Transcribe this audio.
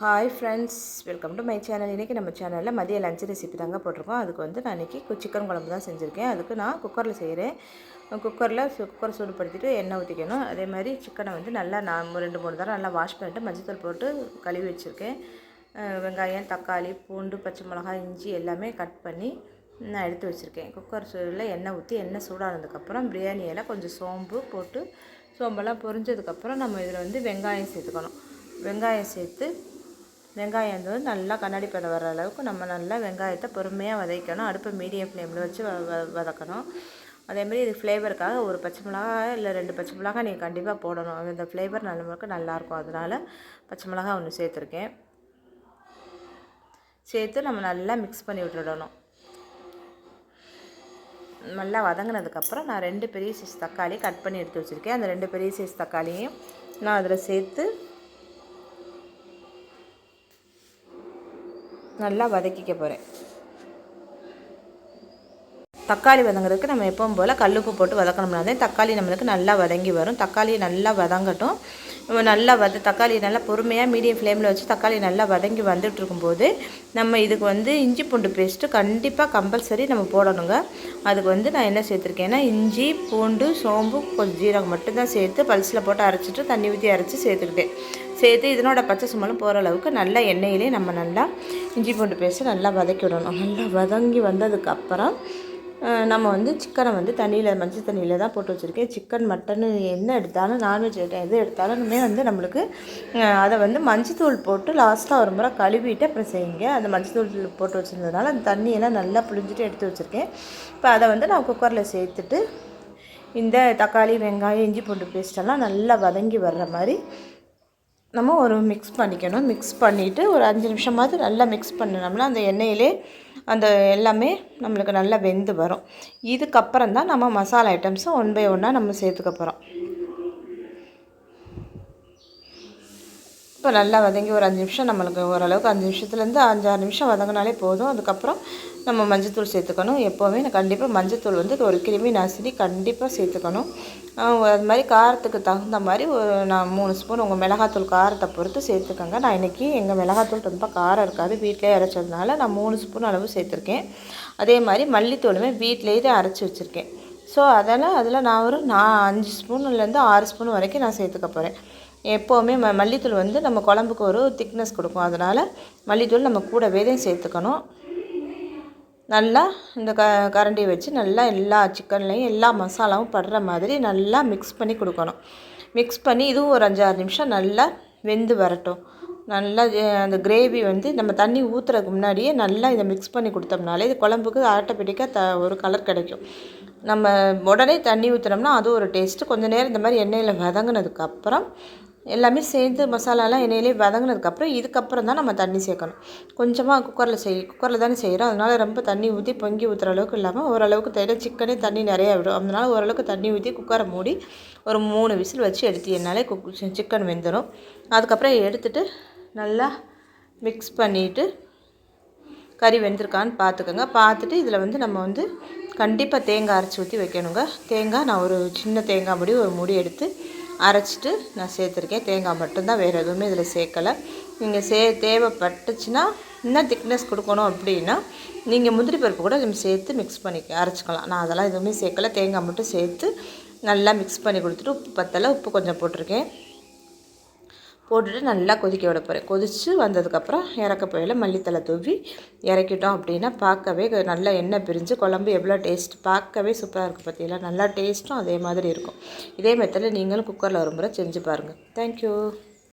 Hi friends, welcome to my channel. இன்றைக்கி நம்ம சேனலில் மதிய லஞ்ச் ரெசிபி தாங்க போட்டிருக்கோம். அதுக்கு வந்து நான் இன்றைக்கி சிக்கன் குழம்பு தான் செஞ்சுருக்கேன். அதுக்கு நான் குக்கரில் செய்கிறேன். குக்கர் சூடுபடுத்திட்டு எண்ணெய் ஊற்றிக்கணும். அதே மாதிரி சிக்கனை வந்து நல்லா நான் 2-3 தடவை நல்லா வாஷ் பண்ணிட்டு மஞ்சத்தூள் போட்டு கழுவி வச்சுருக்கேன். வெங்காயம், தக்காளி, பூண்டு, பச்சை மிளகாய், இஞ்சி எல்லாமே கட் பண்ணி நான் எடுத்து வச்சுருக்கேன். குக்கர் சூடில் எண்ணெய் ஊற்றி எண்ணெய் சூடானதுக்கப்புறம் பிரியாணி இலை கொஞ்சம் சோம்பு போட்டு சோம்பெல்லாம் பொரிஞ்சதுக்கப்புறம் நம்ம இதில் வந்து வெங்காயம் சேர்த்துக்கணும். வெங்காயம் சேர்த்து வெங்காயம் வந்து நல்லா கண்ணாடி பதம் வர அளவுக்கு நம்ம நல்லா வெங்காயத்தை பொறுமையாக வதக்கணும். அடுப்பை மீடியம் ஃப்ளேமில் வச்சு வதக்கணும். அதேமாதிரி இது ஃப்ளேவருக்காக ஒரு பச்சை மிளகாய் இல்லை 2 பச்சை மிளகாய் நீங்கள் கண்டிப்பாக போடணும். இந்த ஃப்ளேவர் நமக்கு நல்லாயிருக்கும். அதனால் பச்சை மிளகாய் ஒன்று சேர்த்துருக்கேன். சேர்த்து நம்ம நல்லா மிக்ஸ் பண்ணி விட்டுடணும். நல்லா வதங்கினதுக்கப்புறம் நான் 2 பெரிய சைஸ் தக்காளி கட் பண்ணி எடுத்து வச்சுருக்கேன். அந்த 2 பெரிய சைஸ் தக்காளியும் நான் அதில் சேர்த்து நல்லா வதக்கிக்க போகிறேன். தக்காளி வதங்குறதுக்கு நம்ம எப்பவும் போல் கல்லுப்பு போட்டு வதக்கணும்னா தக்காளி நம்மளுக்கு நல்லா வதங்கி வரும். தக்காளி நல்லா வதங்கட்டும். நல்லா தக்காளி நல்லா பொறுமையாக மீடியம் ஃப்ளேமில் வச்சு தக்காளி நல்லா வதங்கி வந்துட்டு இருக்கும்போது நம்ம இதுக்கு வந்து இஞ்சி பூண்டு பேஸ்ட்டு கண்டிப்பாக கம்பல்சரி நம்ம போடணுங்க. அதுக்கு வந்து நான் என்ன சேர்த்துருக்கேன்னா இஞ்சி பூண்டு சோம்பு கொஞ்சம் ஜீரகம் மட்டும்தான் சேர்த்து பல்ஸில் போட்டு அரைச்சிட்டு தண்ணி ஊற்றி அரைச்சி சேர்த்துக்கிட்டேன். சேர்த்து இதனோட பச்சை சுமலும் போகிற அளவுக்கு நல்லா எண்ணெயிலே நம்ம நல்லா இஞ்சி பூண்டு பேஸ்ட்டு நல்லா வதக்கி விடணும். நல்லா வதங்கி வந்ததுக்கப்புறம் நம்ம வந்து சிக்கனை வந்து மஞ்சள் தண்ணியில் தான் போட்டு வச்சுருக்கேன். சிக்கன் மட்டன் என்ன எடுத்தாலும் நான்வெஜ் எது எடுத்தாலுமே வந்து நம்மளுக்கு அதை வந்து மஞ்சத்தூள் போட்டு லாஸ்ட்டாக ஒரு முறை கழுவிட்டு அப்புறம் செய்யுங்க. அந்த மஞ்சத்தூள் போட்டு வச்சுருந்ததுனால அந்த தண்ணியெல்லாம் நல்லா புழிஞ்சிட்டு எடுத்து வச்சுருக்கேன். இப்போ அதை வந்து நான் குக்கரில் சேர்த்துட்டு இந்த தக்காளி வெங்காயம் இஞ்சி பூண்டு பேஸ்ட்டெல்லாம் நல்லா வதங்கி வர்ற மாதிரி நம்ம ஒரு மிக்ஸ் பண்ணிக்கணும். மிக்ஸ் பண்ணிவிட்டு ஒரு 5 நிமிஷமாவது நல்லா மிக்ஸ் பண்ணினோம்னா அந்த எண்ணெயிலே அந்த எல்லாமே நம்மளுக்கு நல்லா வெந்து வரும். இதுக்கப்புறம் தான் நம்ம மசாலா ஐட்டம்ஸும் 1 by 1 நம்ம சேர்த்துக்க போகிறோம். இப்போ நல்லா வதங்கி ஒரு 5 நிமிஷம் நம்மளுக்கு ஓரளவுக்கு 5 நிமிஷத்துலேருந்து 5-6 நிமிஷம் வதங்கினாலே போதும். அதுக்கப்புறம் நம்ம மஞ்சத்தூள் சேர்த்துக்கணும். எப்போவுமே கண்டிப்பாக மஞ்சத்தூள் வந்து ஒரு கிருமி நாசினி கண்டிப்பாக சேர்த்துக்கணும். அது மாதிரி காரத்துக்கு தகுந்த மாதிரி நான் 3 ஸ்பூன் உங்கள் மிளகாத்தூள் காரத்தை பொறுத்து சேர்த்துக்கோங்க. நான் இன்றைக்கி எங்கள் மிளகாத்தூள் ரொம்ப காரம் இருக்காது, வீட்டிலே அரைச்சதுனால நான் 3 ஸ்பூன் அளவு சேர்த்துருக்கேன். அதே மாதிரி மல்லித்தூளுமே வீட்டிலேயே அரைச்சி வச்சுருக்கேன். ஸோ அதில் நான் ஒரு 5 ஸ்பூன்லேருந்து 6 ஸ்பூன் வரைக்கும் நான் சேர்த்துக்க போகிறேன். எப்போவுமே மல்லித்தூள் வந்து நம்ம குழம்புக்கு ஒரு திக்னஸ் கொடுக்கும். அதனால் மல்லித்தூள் நம்ம கூடவே தான் சேர்த்துக்கணும். நல்லா இந்த கரண்டியை வச்சு நல்லா எல்லா சிக்கன்லேயும் எல்லா மசாலாவும் படுற மாதிரி நல்லா மிக்ஸ் பண்ணி கொடுக்கணும். மிக்ஸ் பண்ணி இதுவும் ஒரு 5-6 நிமிஷம் நல்லா வெந்து வரட்டும். நல்லா அந்த கிரேவி வந்து நம்ம தண்ணி ஊற்றுறதுக்கு முன்னாடியே நல்லா இதை மிக்ஸ் பண்ணி கொடுத்தோம்னாலே இது குழம்புக்கு ஆட்டோமேட்டிக்காக ஒரு கலர் கிடைக்கும். நம்ம உடனே தண்ணி ஊற்றினோம்னா அது ஒரு டேஸ்ட்டு. கொஞ்சம் நேரம் இந்த மாதிரி எண்ணெயில் வதங்கினதுக்கப்புறம் எல்லாமே சேர்ந்து மசாலாலாம் எண்ணெயிலே வதங்கினதுக்கப்புறம் இதுக்கப்புறம் தான் நம்ம தண்ணி சேர்க்கணும். கொஞ்சமாக குக்கரில் தானே செய்கிறோம். அதனால் ரொம்ப தண்ணி ஊற்றி பொங்கி ஊற்றுற அளவுக்கு இல்லாமல் ஓரளவுக்கு சிக்கனே தண்ணி நிறையா விடும். அதனால் ஓரளவுக்கு தண்ணி ஊற்றி குக்கரை மூடி ஒரு 3 விசில் வச்சு எடுத்தீங்கனாலே சிக்கன் வெந்துடும். அதுக்கப்புறம் எடுத்துகிட்டு நல்லா மிக்ஸ் பண்ணிவிட்டு கறி வெந்திருக்கான்னு பார்த்துக்கோங்க. பார்த்துட்டு இதில் வந்து நம்ம வந்து கண்டிப்பாக தேங்காய் அரைச்சி ஊற்றி வைக்கணுங்க. தேங்காய் நான் ஒரு சின்ன தேங்காய் ஒரு மூடி எடுத்து அரைச்சிட்டு நான் சேர்த்துருக்கேன். தேங்காய் மட்டும்தான், வேறு எதுவுமே இதில் சேர்க்கலை. நீங்கள் தேவைப்பட்டுச்சுன்னா இன்னும் திக்னஸ் கொடுக்கணும் அப்படின்னா நீங்கள் முந்திரி பருப்பு கூட நம்ம சேர்த்து மிக்ஸ் பண்ணி அரைச்சிக்கலாம். நான் அதெல்லாம் எதுவுமே சேர்க்கலை, தேங்காய் மட்டும் சேர்த்து நல்லா மிக்ஸ் பண்ணி கொடுத்துட்டு உப்பு பத்தலை, உப்பு கொஞ்சம் போட்டிருக்கேன். போட்டுட்டு நல்லா கொதிக்க விட போகிறேன். கொதித்து வந்ததுக்கப்புறம் இறக்க போயில மல்லித்தலை தூவி இறக்கிட்டோம் அப்படின்னா பார்க்கவே நல்லா எண்ணெய் பிரிஞ்சு குழம்பு எவ்வளோ டேஸ்ட் பார்க்கவே சூப்பராக இருக்குது. பார்த்தீங்களா, நல்லா டேஸ்ட்டும் அதே மாதிரி இருக்கும். இதே மெத்தடில் நீங்களும் குக்கரில் ஒரு முறை செஞ்சு பாருங்கள். தேங்க்யூ.